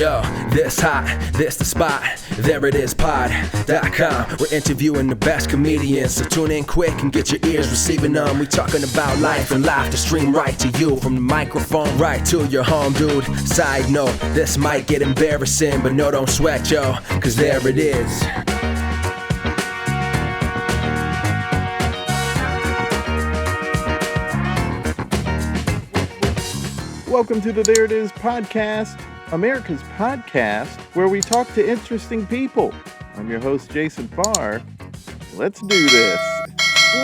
Yo, this hot, this the spot, there it is, pod.com. We're interviewing the best comedians, so tune in quick and get your ears receiving them. We talking about life and life to stream right to you, from the microphone right to your home, dude. Side note, this might get embarrassing, but no, don't sweat, yo, cause there it is. Welcome to the There It Is podcast, America's podcast, where we talk to interesting people. I'm your host, Jason Farr. Let's do this.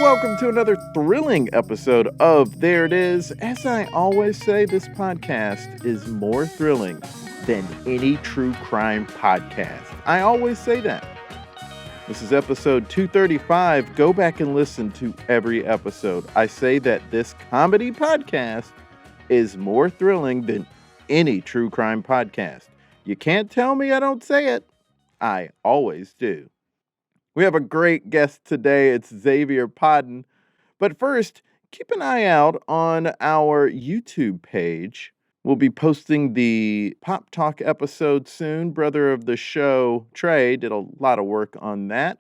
Welcome to another thrilling episode of There It Is. As I always say, this podcast is more thrilling than any true crime podcast. I always say that. This is episode 235. Go back and listen to every episode. I say that this comedy podcast is more thrilling than any true crime podcast. You can't tell me I don't say it. I always do. We have a great guest today. It's Xavier Padin. But first, keep an eye out on our YouTube page. We'll be posting the Pop Talk episode soon. Brother of the show, Trey, did a lot of work on that.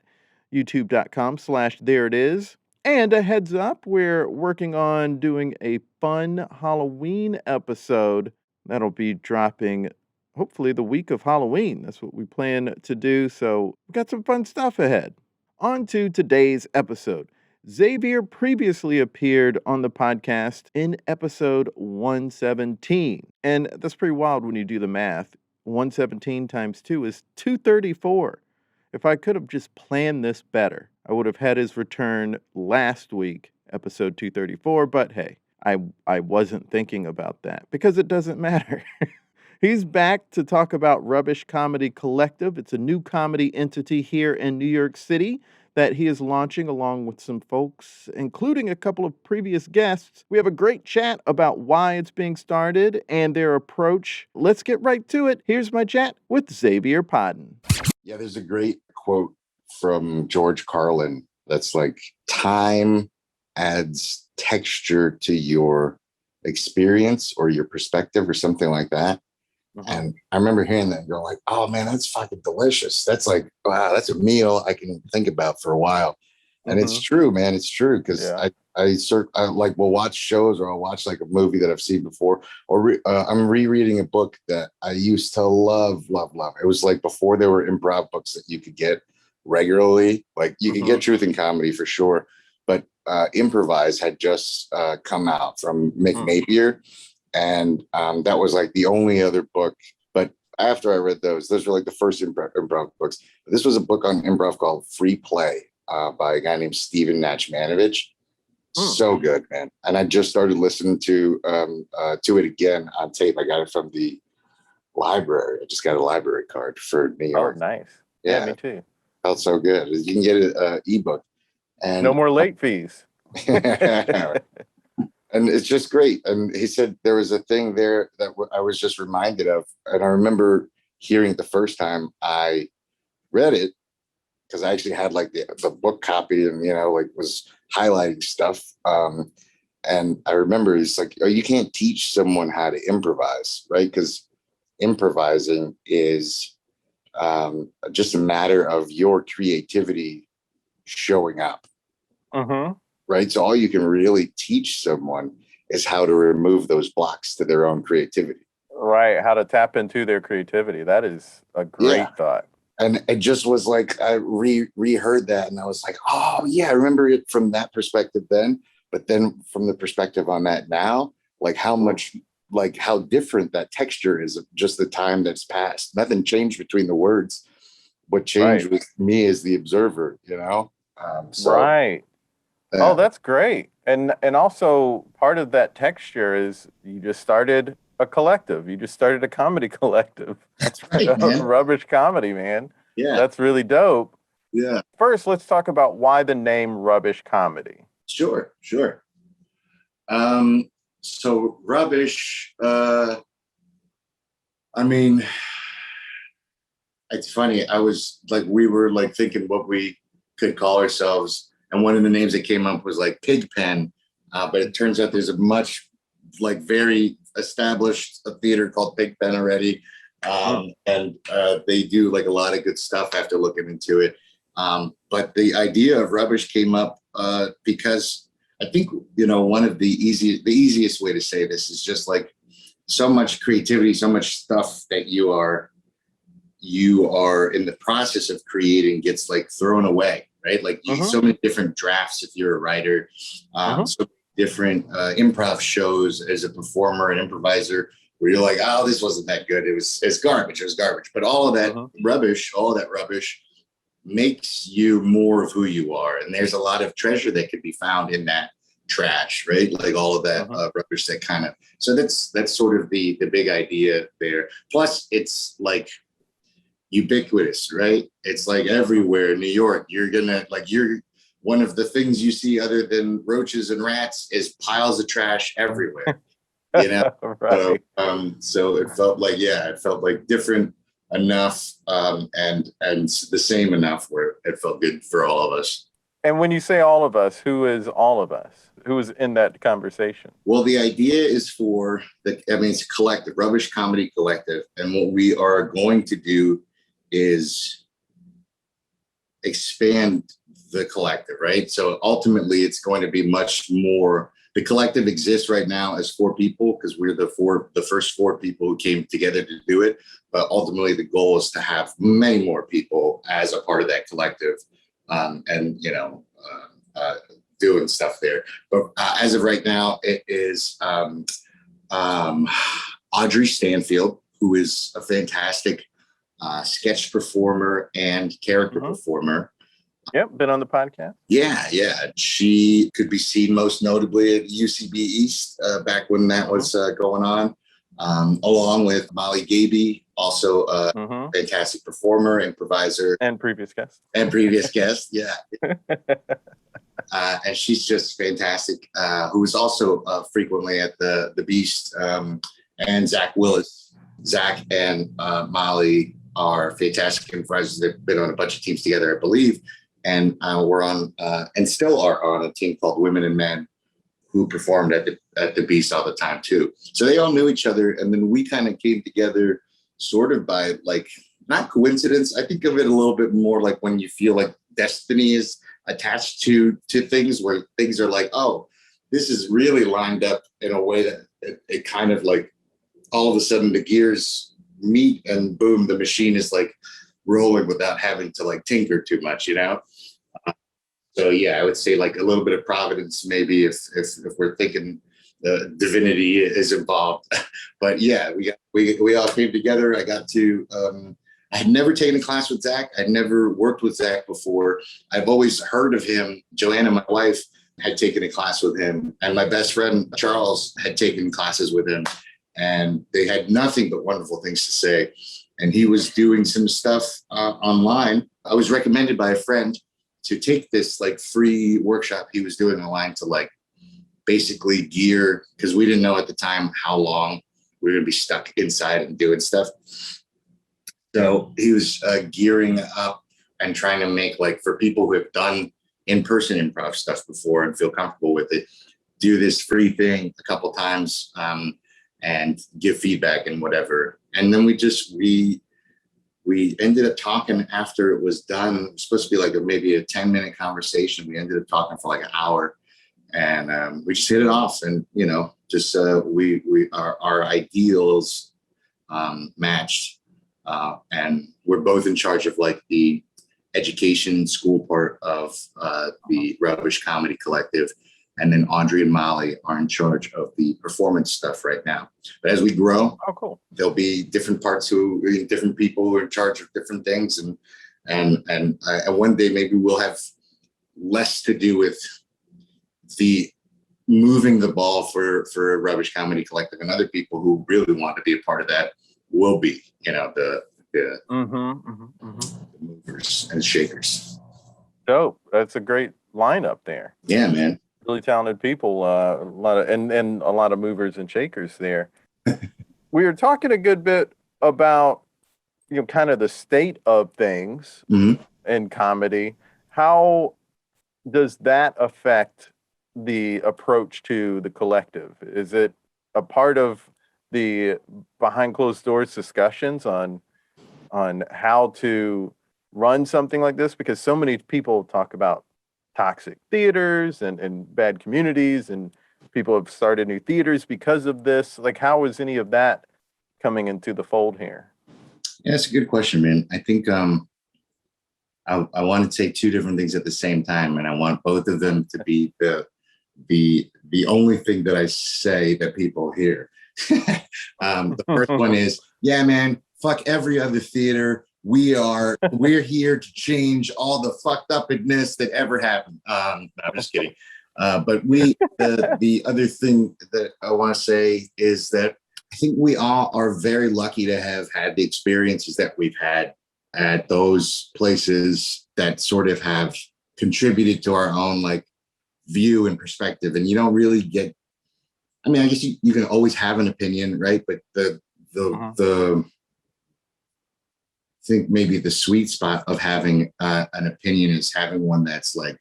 YouTube.com/thereitis. And a heads up, we're working on doing a fun Halloween episode that'll be dropping hopefully the week of Halloween. That's what we plan to do. So we've got some fun stuff ahead. On to today's episode. Xavier previously appeared on the podcast in episode 117. And that's pretty wild when you do the math. 117 times 2 is 234. If I could have just planned this better, I would have had his return last week, episode 234, but hey, I wasn't thinking about that because it doesn't matter. He's back to talk about Rubbish Comedy Collective. It's a new comedy entity here in New York City that he is launching along with some folks, including a couple of previous guests. We have a great chat about why it's being started and their approach. Let's get right to it. Here's my chat with Xavier Padin. Yeah, there's a great quote from George Carlin that's like, time adds texture to your experience or your perspective or something like that. Mm-hmm. And I remember hearing that and going like, oh man, that's fucking delicious. That's like, wow, that's a meal I can think about for a while. And it's true, man. It's true. Because I like will watch shows or I'll watch like a movie that I've seen before, or I'm rereading a book that I used to love. It was like before there were improv books that you could get regularly. Like you could get Truth and Comedy for sure, but Improvise had just come out from Mick Napier, and that was like the only other book. But after I read those were like the first improv books. This was a book on improv called Free Play. By a guy named Nachmanovitch. So good, man. And I just started listening to it again on tape. I got it from the library. I just got a library card for New York. Oh, nice. Yeah, me too. Felt so good. You can get an ebook. And no more late fees. And it's just great. And he said there was a thing there that I was just reminded of. And I remember hearing it the first time I read it, because I actually had like the book copy and, like was highlighting stuff. And I remember it's like, oh, you can't teach someone how to improvise, right? Because improvising is just a matter of your creativity showing up, right? So all you can really teach someone is how to remove those blocks to their own creativity. Right, how to tap into their creativity. That is a great thought. And it just was like, I reheard that and I was like, oh yeah, I remember it from that perspective then, but then from the perspective on that now, like how different that texture is of just the time that's passed. Nothing changed between the words. What changed with me as the observer, Right. Oh, that's great. And also part of that texture is you just started a collective. You just started a comedy collective. That's right, man. Rubbish comedy, man. Yeah. That's really dope. Yeah. First, let's talk about why the name Rubbish Comedy. Sure. So Rubbish, it's funny. We were like thinking what we could call ourselves. And one of the names that came up was like Pigpen. But it turns out there's a much very established a theater called Pigpen already. And they do like a lot of good stuff after looking into it. But the idea of rubbish came up because I think, one of the easiest way to say this is just like so much creativity, so much stuff that you are in the process of creating gets like thrown away, right? Like so many different drafts if you're a writer, so different improv shows as a performer and improviser where you're like, oh, this wasn't that good. It's garbage. It was garbage. But all of that rubbish makes you more of who you are. And there's a lot of treasure that could be found in that trash, right? Like all of that rubbish that kind of, so that's sort of the big idea there. Plus it's like ubiquitous, right? It's like everywhere in New York, you're one of the things you see other than roaches and rats is piles of trash everywhere. Right. So it felt like different enough and the same enough where it felt good for all of us. And when you say all of us, who is all of us? Who is in that conversation? Well, the idea is it's a collective, Rubbish Comedy Collective. And what we are going to do is expand the collective, right? So ultimately it's going to be much more. The collective exists right now as 4 people because we're the first 4 people who came together to do it. But ultimately the goal is to have many more people as a part of that collective doing stuff there. But as of right now, it is Audrey Stanfield, who is a fantastic sketch performer and character performer. Yep, been on the podcast. Yeah. She could be seen most notably at UCB East back when that was going on, along with Molly Gaebe, also a fantastic performer, improviser. And previous guest. Yeah. And she's just fantastic, who is also frequently at the Beast, and Zach Willis. Zach and Molly are fantastic improvisers. They've been on a bunch of teams together, I believe. And we're on, and still are on, a team called Women and Men, who performed at the Beast all the time too. So they all knew each other, and then we kind of came together, sort of by like not coincidence. I think of it a little bit more like when you feel like destiny is attached to things, where things are like, oh, this is really lined up in a way that it kind of like all of a sudden the gears meet and boom, the machine is like rolling without having to like tinker too much, So yeah, I would say like a little bit of providence, maybe if we're thinking the divinity is involved. But yeah, we all came together. I got to I had never taken a class with Zach. I'd never worked with Zach before. I've always heard of him. Joanna, my wife, had taken a class with him, and my best friend Charles had taken classes with him, and they had nothing but wonderful things to say. And he was doing some stuff online. I was recommended by a friend to take this like free workshop he was doing online to like basically gear, because we didn't know at the time how long we were going to be stuck inside and doing stuff. So he was gearing up and trying to make, like, for people who have done in-person improv stuff before and feel comfortable with it, do this free thing a couple times and give feedback and whatever. And then we ended up talking after it was done. It was supposed to be like maybe a 10-minute conversation. We ended up talking for like an hour, and we just hit it off. And just our ideals matched, and we're both in charge of like the education school part of the Rubbish Comedy Collective. And then Audrey and Molly are in charge of the performance stuff right now. But as we grow, there'll be different parts different people who are in charge of different things. And one day maybe we'll have less to do with the moving the ball for Rubbish Comedy Collective, and other people who really want to be a part of that will be, the movers and shakers. Dope. That's a great lineup there. Yeah, man. Really talented people, a lot of movers and shakers there. We were talking a good bit about, kind of the state of things in comedy. How does that affect the approach to the collective? Is it a part of the behind closed doors discussions on how to run something like this? Because so many people talk about toxic theaters and bad communities, and people have started new theaters because of this. Like, how is any of that coming into the fold here? Yeah, that's a good question, man. I think I want to say two different things at the same time, and I want both of them to be the only thing that I say that people hear. The first one is, yeah, man, fuck every other theater. We're here to change all the fucked upness that ever happened. No, I'm just kidding. But the other thing that I want to say is that I think we all are very lucky to have had the experiences that we've had at those places that sort of have contributed to our own like view and perspective. And you don't really get, I mean, I guess you can always have an opinion, right? But the I think maybe the sweet spot of having an opinion is having one that's like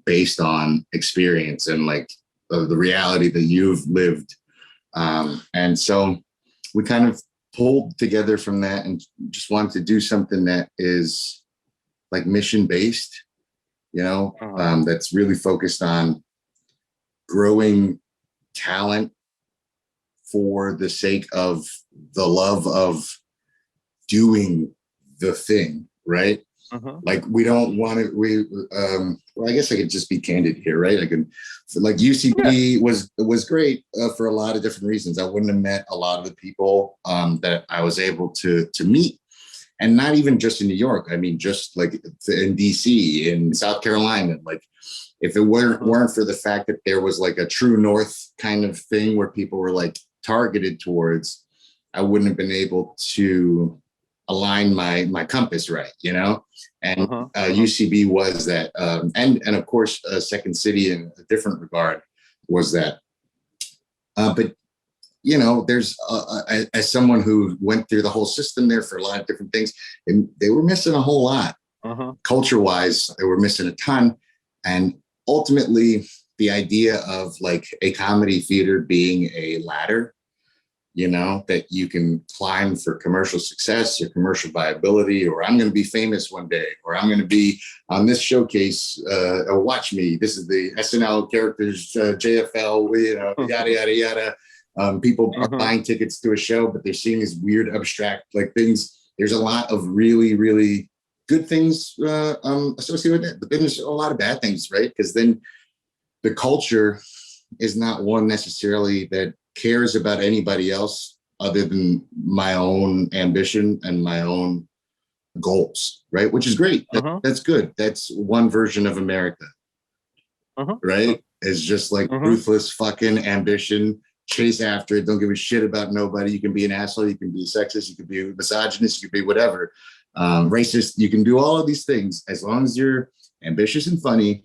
based on experience and like the reality that you've lived. And so we kind of pulled together from that and just wanted to do something that is like mission based, you know, that's really focused on growing talent for the sake of the love of doing the thing, right? Like we don't want to, well, I guess I could just be candid here, right? I can, like UCB was great for a lot of different reasons. I wouldn't have met a lot of the people that I was able to meet, and not even just in New York. I mean, just like in DC, in South Carolina. Like, if it weren't for the fact that there was like a true north kind of thing where people were like targeted towards, I wouldn't have been able to align my compass right, you know. And UCB was that, and of course Second City in a different regard was that. But you know, there's as someone who went through the whole system there for a lot of different things, and they were missing a whole lot. Culture-wise, they were missing a ton. And ultimately, the idea of like a comedy theater being a ladder, you know, that you can climb for commercial success or commercial viability, or I'm going to be famous one day, or I'm going to be on this showcase, watch me, this is the SNL characters, JFL, you know, yada, yada, yada. People are buying tickets to a show, but they're seeing these weird, abstract like things. There's a lot of really, really good things associated with it, but then there's a lot of bad things, right? Because then the culture is not one necessarily that cares about anybody else other than my own ambition and my own goals, right? Which is great. That's good. That's one version of America, right? It's just like ruthless fucking ambition, chase after it, don't give a shit about nobody. You can be an asshole, you can be sexist, you can be misogynist, you can be whatever, racist. You can do all of these things as long as you're ambitious and funny.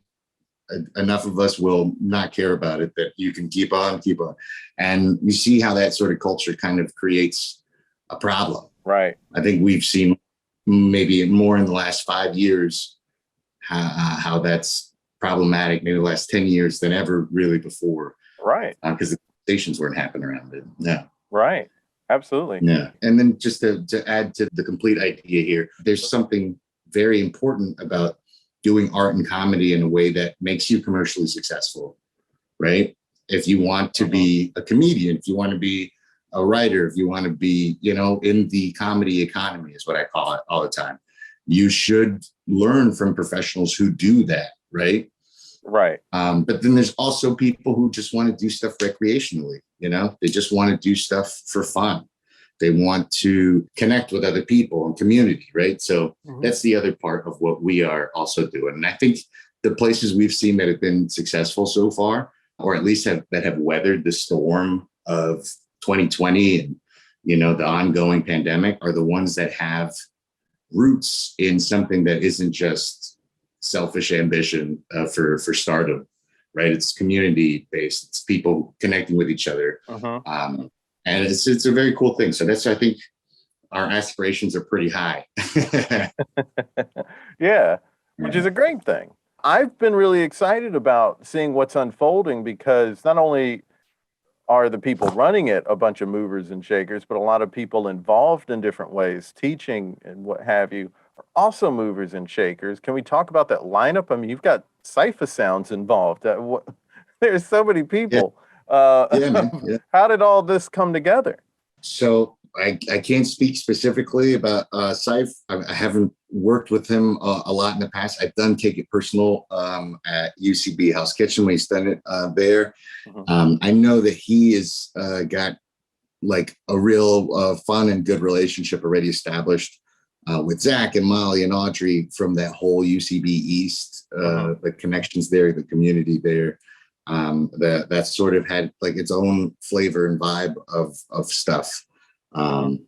Enough of us will not care about it that you can keep on. And you see how that sort of culture kind of creates a problem. Right. I think we've seen maybe more in the last 5 years how that's problematic, maybe the last 10 years than ever really before. Right. Because the stations weren't happening around it. Yeah. Right. Absolutely. Yeah. And then just to add to the complete idea here, there's something very important about doing art and comedy in a way that makes you commercially successful, right? If you want to be a comedian, if you want to be a writer, if you want to be, you know, in the comedy economy is what I call it all the time. You should learn from professionals who do that, right? Right. But then there's also people who just want to do stuff recreationally, you know, they just want to do stuff for fun. They want to connect with other people and community, right? So that's the other part of what we are also doing. And I think the places we've seen that have been successful so far, or at least have weathered the storm of 2020 and, you know, the ongoing pandemic, are the ones that have roots in something that isn't just selfish ambition for stardom, right? It's community based. It's people connecting with each other. And it's a very cool thing. So that's, I think, our aspirations are pretty high. Yeah, which is a great thing. I've been really excited about seeing what's unfolding because not only are the people running it a bunch of movers and shakers, but a lot of people involved in different ways, teaching and what have you, are also movers and shakers. Can we talk about that lineup? I mean, you've got cipher sounds involved. There's so many people. Yeah, man. Yeah. How did all this come together? So I can't speak specifically about Saif. I haven't worked with him a lot in the past. I've done Take It Personal at UCB House Kitchen when he's done it there. I know that he has got like a real fun and good relationship already established with Zach and Molly and Audrey from that whole UCB East, the connections there, the community there. That sort of had like its own flavor and vibe of stuff.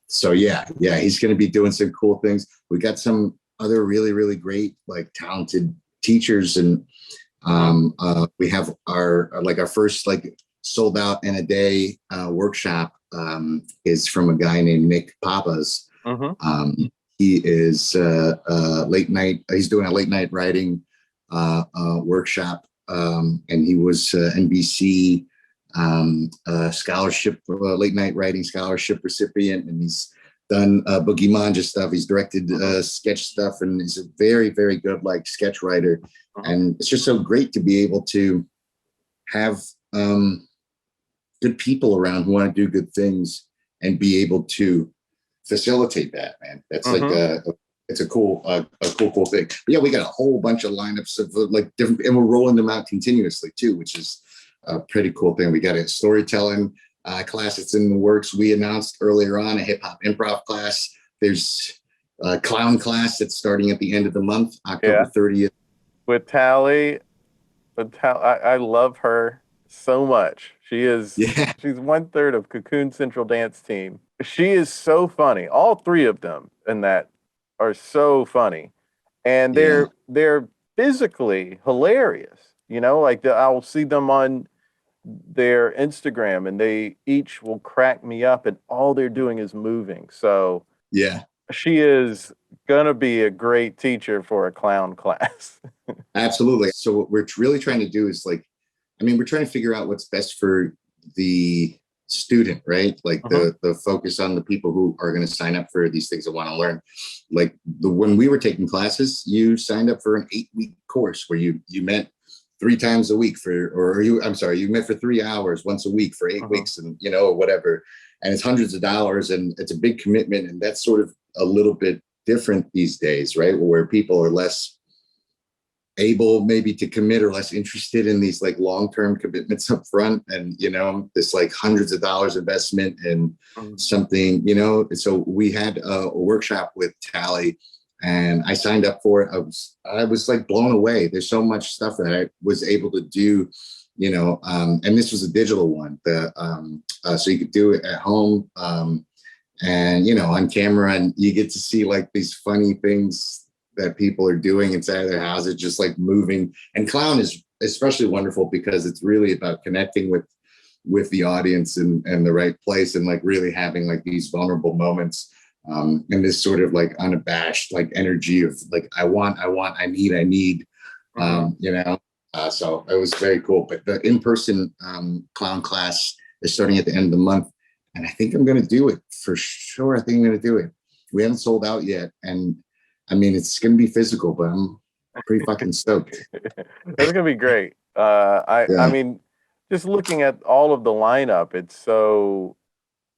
So yeah, he's going to be doing some cool things. We got some other really, really great, like talented teachers, and we have our first like sold out in a day workshop is from a guy named Mick Papas. He is late night. He's doing a late night writing workshop, and he was NBC scholarship, late night writing scholarship recipient, and he's done Boogie Manja stuff. He's directed sketch stuff, and he's a very, very good like sketch writer. And it's just so great to be able to have good people around who want to do good things and be able to facilitate that, man. That's like it's a cool thing. But yeah, we got a whole bunch of lineups of like different, and we're rolling them out continuously too, which is a pretty cool thing. We got a storytelling class that's in the works. We announced earlier on a hip hop improv class. There's a clown class that's starting at the end of the month, October 30th. With Tally, I love her so much. She is, she's 1/3 of Cocoon Central Dance Team. She is so funny. All three of them in that are so funny, and they're physically hilarious. You know, like I'll see them on their Instagram, and they each will crack me up, and all they're doing is moving. So yeah, she is gonna be a great teacher for a clown class. Absolutely. So what we're really trying to do is like, I mean, we're trying to figure out what's best for the student, right? Like the focus on the people who are going to sign up for these things and want to learn. Like when we were taking classes, you signed up for an 8-week course where you met 3 times a week you met for 3 hours once a week for 8 weeks, and you know, whatever. And it's hundreds of dollars, and it's a big commitment. And that's sort of a little bit different these days, right? Where people are less able maybe to commit or less interested in these like long-term commitments up front, and you know, this like hundreds of dollars investment in something, you know. So we had a workshop with Tally, and I signed up for it. I was like blown away. There's so much stuff that I was able to do, you know, and this was a digital one, so you could do it at home, and you know, on camera, and you get to see like these funny things that people are doing inside of their houses, just like moving. And clown is especially wonderful because it's really about connecting with the audience and the right place, and like really having like these vulnerable moments, and this sort of like unabashed like energy of like I need, you know. So it was very cool. But the in-person clown class is starting at the end of the month, and I think I'm going to do it for sure. I think I'm going to do it. We haven't sold out yet, and I mean, it's going to be physical, but I'm pretty fucking stoked. It's going to be great. I mean, just looking at all of the lineup, it's so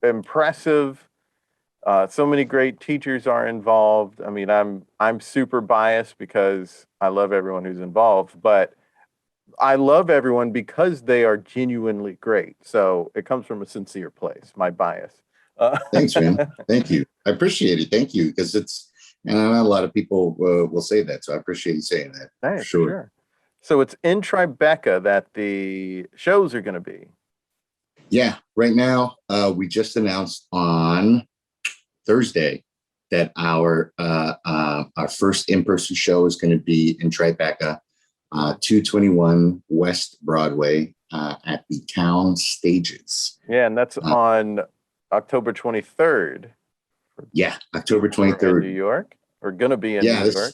impressive. So many great teachers are involved. I mean, I'm super biased because I love everyone who's involved, but I love everyone because they are genuinely great. So it comes from a sincere place, my bias. Thanks, man. Thank you. I appreciate it. Thank you. Because and I know a lot of people will say that, so I appreciate you saying that. Hey, for sure. So it's in Tribeca that the shows are going to be. Yeah, right now we just announced on Thursday that our first in-person show is going to be in Tribeca, 221 West Broadway at the Town Stages. Yeah, and that's on October 23rd. Yeah, October 23rd. In New York? We're going to be in New York.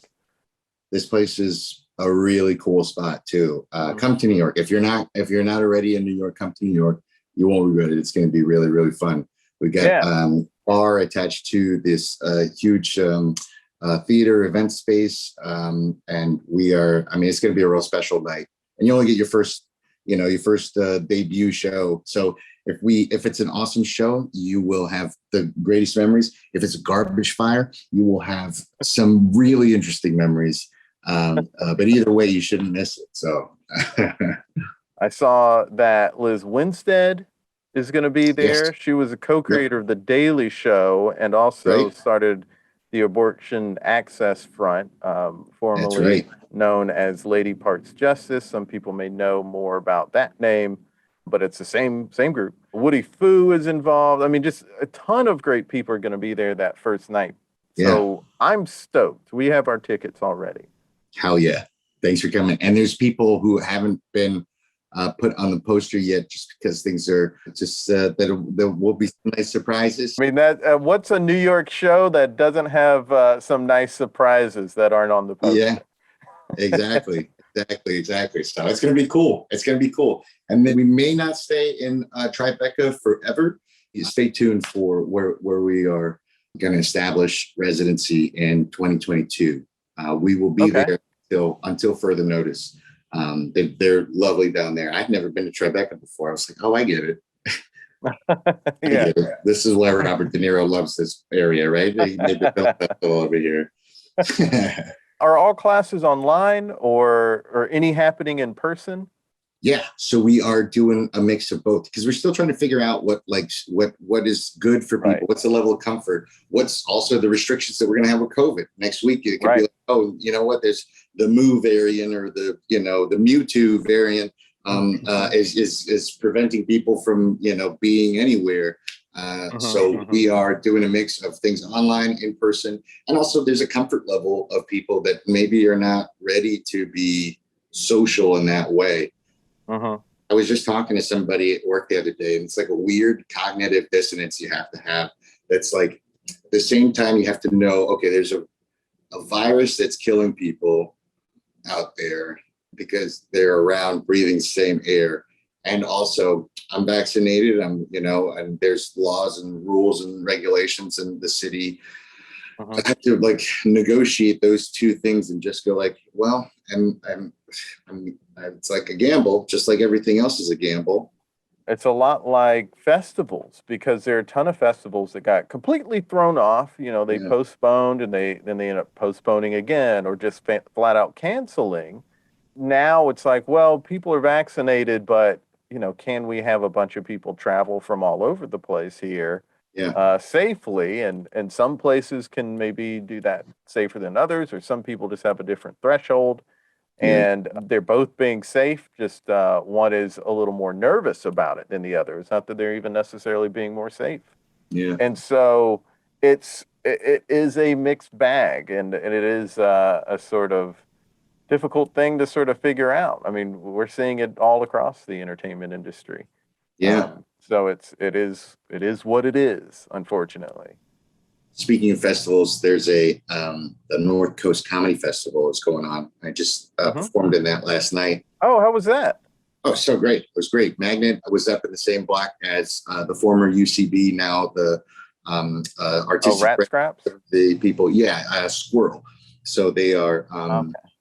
This place is a really cool spot too. Come to New York. If you're not already in New York, come to New York. You won't regret it. It's going to be really, really fun. We got bar attached to this huge theater event space. And we are, I mean, it's going to be a real special night. And you only get your first debut show. So if it's an awesome show, you will have the greatest memories. If it's a garbage fire, you will have some really interesting memories. But either way, you shouldn't miss it. So I saw that Liz Winstead is going to be there. Yes. She was a co-creator of The Daily Show and also started the Abortion Access Front, formerly known as Lady Parts Justice. Some people may know more about that name, but it's the same group. Woody Fu is involved. I mean, just a ton of great people are going to be there that first night. So I'm stoked. We have our tickets already. Hell yeah. Thanks for coming. And there's people who haven't been put on the poster yet just because things are just, there will be some nice surprises. I mean, that what's a New York show that doesn't have some nice surprises that aren't on the poster? Yeah, exactly. Exactly. So it's going to be cool. And then we may not stay in Tribeca forever. You stay tuned for where we are going to establish residency in 2022. We will be there until further notice. They're lovely down there. I've never been to Tribeca before. I was like, oh, I get it. Yeah. This is why Robert De Niro loves this area, right? They built that all over here. Are all classes online or any happening in person? Yeah, so we are doing a mix of both because we're still trying to figure out what is good for people. What's the level of comfort? What's also the restrictions that we're going to have with COVID next week? It could be like, oh, you know what? There's the Mu variant or the Mewtwo variant is preventing people from being anywhere. So we are doing a mix of things online, in person, and also there's a comfort level of people that maybe are not ready to be social in that way. I was just talking to somebody at work the other day, and it's like a weird cognitive dissonance you have to have. That's like at the same time you have to know, okay, there's a virus that's killing people out there because they're around breathing the same air. And also I'm vaccinated, and there's laws and rules and regulations in the city. I have to negotiate those two things and just go well, it's like a gamble, just like everything else is a gamble. It's a lot like festivals because there are a ton of festivals that got completely thrown off. They postponed and then they end up postponing again or just flat out canceling. Now it's like, well, people are vaccinated, but can we have a bunch of people travel from all over the place here? Safely, and some places can maybe do that safer than others, or some people just have a different threshold, and they're both being safe. Just one is a little more nervous about it than the other. It's not that they're even necessarily being more safe. And so it is a mixed bag, and it is a sort of difficult thing to sort of figure out. I mean, we're seeing it all across the entertainment industry. So it is what it is, unfortunately. Speaking of festivals, there's the North Coast Comedy Festival is going on. I just performed in that last night. Oh, how was that? Oh, so great. It was great. Magnet was up in the same block as the former UCB, now the artistic Rat Scraps? The people, Squirrel. So they are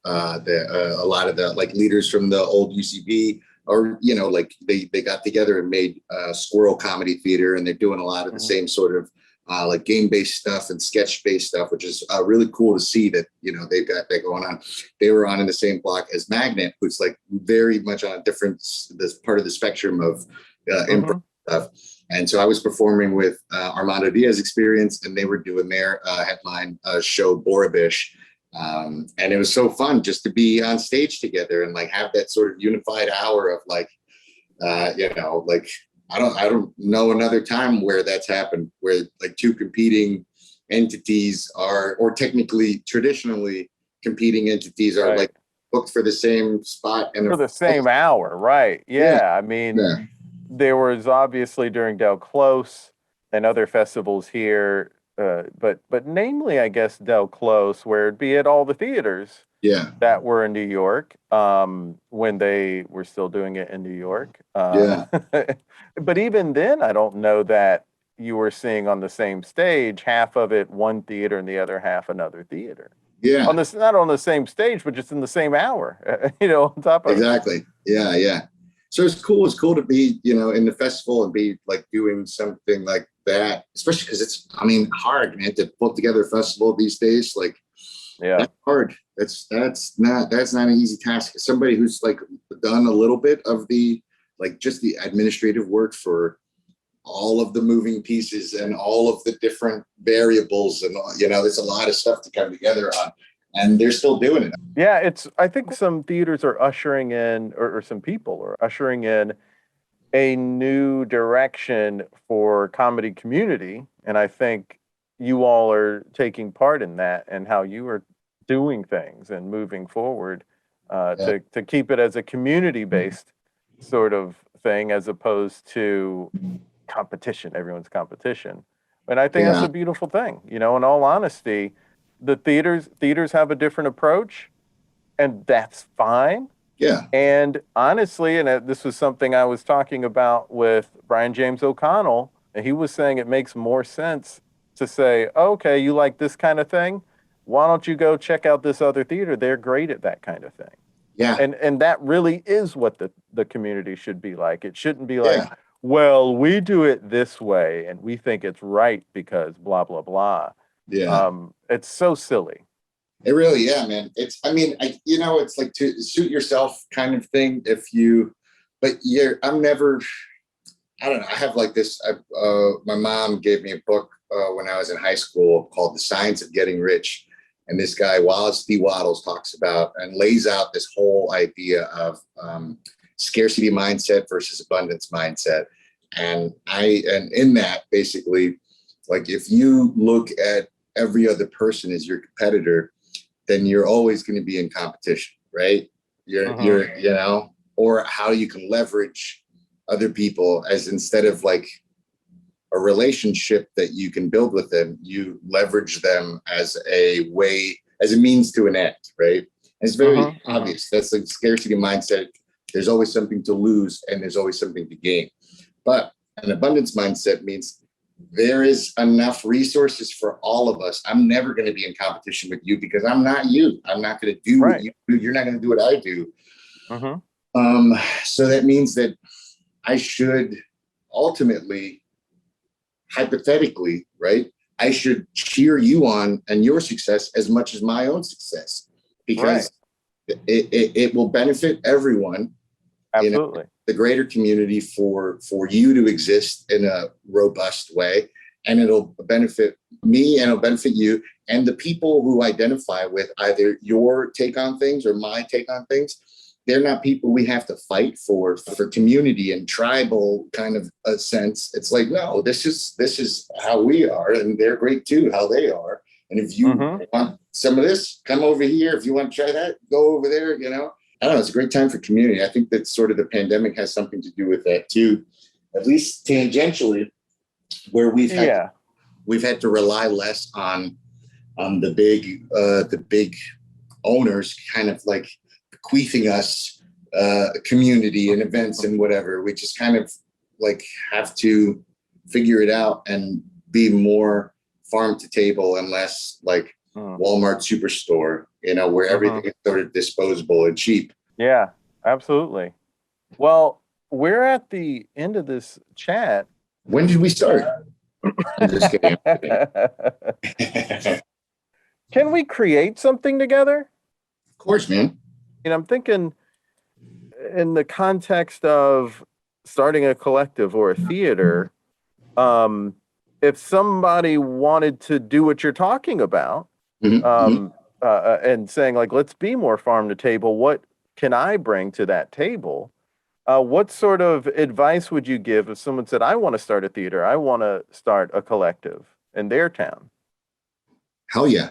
a lot of the leaders from the old UCB. Or, they got together and made Squirrel Comedy Theater, and they're doing a lot of the same sort of game-based stuff and sketch-based stuff, which is really cool to see that, they've got that going on. They were on in the same block as Magnet, who's very much on a different part of the spectrum of improv stuff. And so I was performing with Armando Diaz Experience, and they were doing their headline show, Borobish. And it was so fun just to be on stage together and have that sort of unified hour of I don't know another time where that's happened, where two competing entities or traditionally competing entities are booked for the same spot and for the same hour. Right. Yeah. I mean, there was obviously during Del Close and other festivals here, but namely, I guess, Del Close, where it'd be at all the theaters. Yeah. that were in New York when they were still doing it in New York. Yeah. But even then, I don't know that you were seeing on the same stage, half of it one theater and the other half another theater. Yeah. On this, not on the same stage, but just in the same hour, on top of it. Exactly. Yeah. Yeah. So it's cool. It's cool to be, in the festival and be like doing something like that, especially because it's, hard, man, to put together a festival these days. Like, Yeah. that's hard. That's not an easy task. Somebody who's like done a little bit of the, like, just the administrative work for all of the moving pieces and all of the different variables, and there's a lot of stuff to come together on, and they're still doing it. Yeah, I think some theaters are ushering in, or some people are ushering in a new direction for comedy community. And I think you all are taking part in that, and how you are doing things and moving forward to keep it as a community-based sort of thing, as opposed to competition, everyone's competition. And I think that's a beautiful thing. In all honesty, the theaters have a different approach, and that's fine. Yeah. And honestly, and this was something I was talking about with Brian James O'Connell, and he was saying it makes more sense to say, okay, you like this kind of thing? Why don't you go check out this other theater? They're great at that kind of thing. Yeah. And that really is what the community should be like. It shouldn't be like, well, we do it this way and we think it's right because blah, blah, blah. Yeah. It's so silly. It really, man. It's, it's like to suit yourself kind of thing. I don't know. I have like this, my mom gave me a book when I was in high school called The Science of Getting Rich. And this guy, Wallace D. Wattles, talks about and lays out this whole idea of scarcity mindset versus abundance mindset. And in that, basically, like, if you look at every other person as your competitor, then you're always going to be in competition, right? You're, or how you can leverage other people, as instead of like a relationship that you can build with them, you leverage them as a means to an end, right? And it's very obvious. That's the scarcity mindset. There's always something to lose and there's always something to gain. But an abundance mindset means there is enough resources for all of us. I'm never going to be in competition with you because I'm not you. I'm not going to do what you do. You're not going to do what I do. So that means that I should ultimately, hypothetically, right, I should cheer you on and your success as much as my own success, because it will benefit everyone. Absolutely. The greater community for you to exist in a robust way, and it'll benefit me and it'll benefit you and the people who identify with either your take on things or my take on things. They're not people we have to fight for community and tribal kind of a sense. It's like, no, this is how we are, and they're great too, how they are. And if you want some of this, come over here. If you want to try that, go over there, I don't know. It's a great time for community. I think that sort of the pandemic has something to do with that too, at least tangentially, where we've had to rely less on the big owners kind of like bequeathing us community and events and whatever. We just kind of like have to figure it out and be more farm to table and less like Walmart superstore, where everything is sort of disposable and cheap. Yeah, absolutely. Well, we're at the end of this chat. When did we start? I'm just kidding. Can we create something together? Of course, man. I'm thinking in the context of starting a collective or a theater, if somebody wanted to do what you're talking about, and saying like, let's be more farm to table, what can I bring to that table? What sort of advice would you give if someone said, I want to start a theater, I want to start a collective in their town? Hell yeah.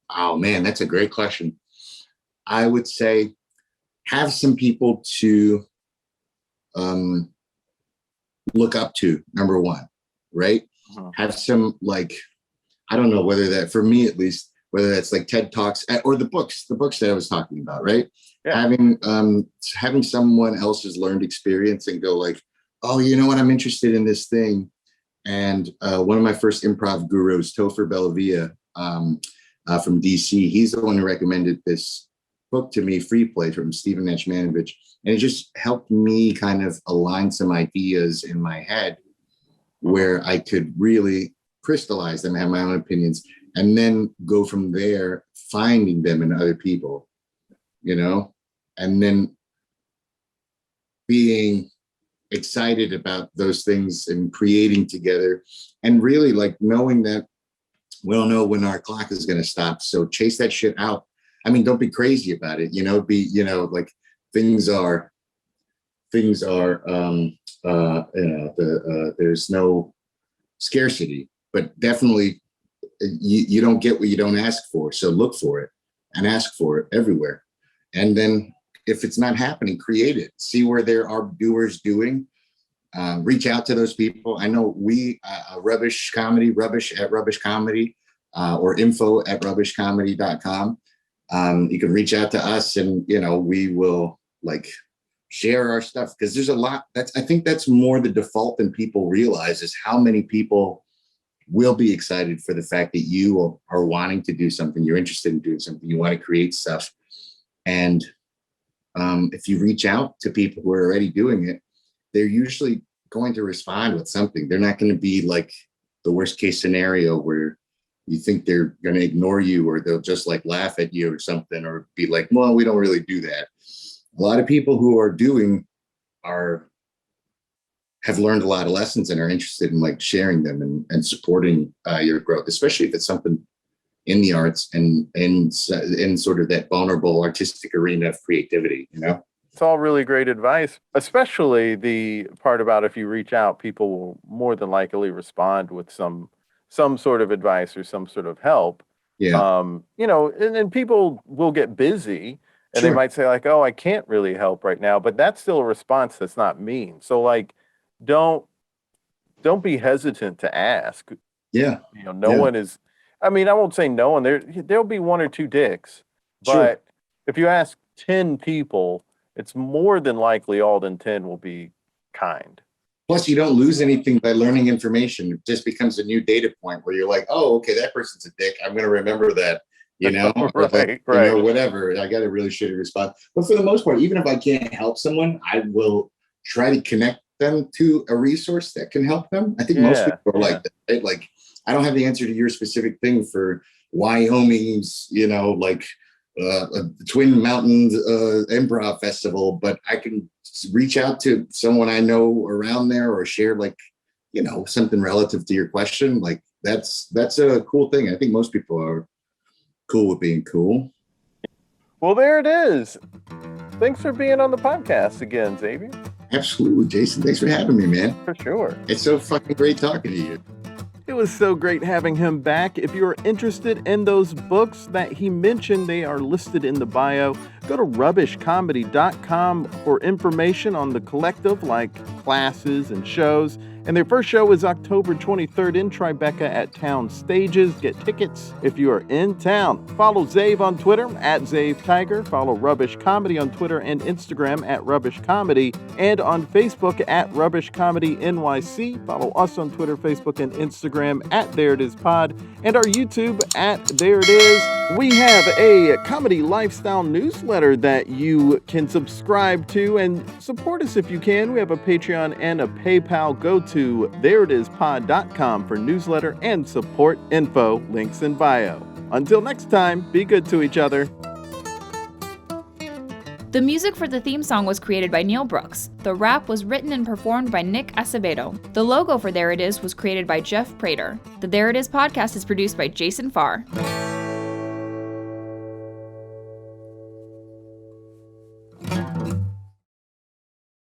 Oh man, that's a great question. I would say have some people to look up to, number one, right? Have some, like, I don't know whether that, for me at least, whether that's like TED Talks or the books that I was talking about, right? Yeah. Having someone else's learned experience and go like, oh, you know what, I'm interested in this thing. And one of my first improv gurus, Topher Bellavia, from DC, he's the one who recommended this book to me, Free Play, from Stephen Nachmanovitch. And it just helped me kind of align some ideas in my head where I could really crystallize them, have my own opinions, and then go from there, finding them in other people, you know, and then being excited about those things and creating together, and really like knowing that we don't know when our clock is going to stop. So chase that shit out. I mean, don't be crazy about it, you know, like things are, there's no scarcity, but definitely you don't get what you don't ask for. So look for it and ask for it everywhere. And then if it's not happening, create it. See where there are doers doing. Reach out to those people. I know Rubbish Comedy, Rubbish at Rubbish Comedy, or info@rubbishcomedy.com. You can reach out to us, and you know, we will like share our stuff, because there's a lot. I think that's more the default than people realize, is how many people will be excited for the fact that you are wanting to do something, you're interested in doing something, you want to create stuff. And if you reach out to people who are already doing it, they're usually going to respond with something. They're not going to be like the worst case scenario where you think they're going to ignore you, or they'll just like laugh at you or something, or be like, well, we don't really do that. A lot of people who are doing have learned a lot of lessons and are interested in like sharing them and supporting your growth, especially if it's something in the arts and in sort of that vulnerable artistic arena of creativity, you know? It's all really great advice, especially the part about if you reach out, people will more than likely respond with some sort of advice or some sort of help. Yeah. You know, and people will get busy, and Sure. they might say like, oh, I can't really help right now, but that's still a response that's not mean. So like, don't be hesitant to ask. Yeah. You know, no one is, I mean, I won't say no one, there'll be one or two dicks, but Sure. if you ask 10 people, it's more than likely all than 10 will be kind. Plus, you don't lose anything by learning information. It just becomes a new data point where you're like, oh, okay, that person's a dick. I'm going to remember that, you know, right. You know, whatever. I got a really shitty response. But for the most part, even if I can't help someone, I will try to connect them to a resource that can help them. I think most people are like that, right? Like, I don't have the answer to your specific thing for Wyoming's, you know, like Twin Mountains Improv Festival, but I can reach out to someone I know around there, or share like, you know, something relative to your question. Like that's a cool thing. I think most people are cool with being cool. Well, there it is. Thanks for being on the podcast again, Xavier. Absolutely, Jason. Thanks for having me, man. For sure. It's so fucking great talking to you. It was so great having him back. If you're interested in those books that he mentioned, they are listed in the bio. Go to rubbishcomedy.com for information on the collective, like classes and shows. And their first show is October 23rd in Tribeca at Town Stages. Get tickets if you are in town. Follow Xave on Twitter at XaveTiger. Follow Rubbish Comedy on Twitter and Instagram at Rubbish Comedy. And on Facebook at Rubbish Comedy NYC. Follow us on Twitter, Facebook, and Instagram at There It Is Pod. And our YouTube at There It Is. We have a comedy lifestyle newsletter that you can subscribe to and support us if you can. We have a Patreon and a PayPal. Go to thereitispod.com for newsletter and support info. Links in bio. Until next time, be good to each other. The music for the theme song was created by Neil Brooks. The rap was written and performed by Nick Acevedo. The logo for There It Is was created by Jeff Prater. The There It Is podcast is produced by Jason Farr.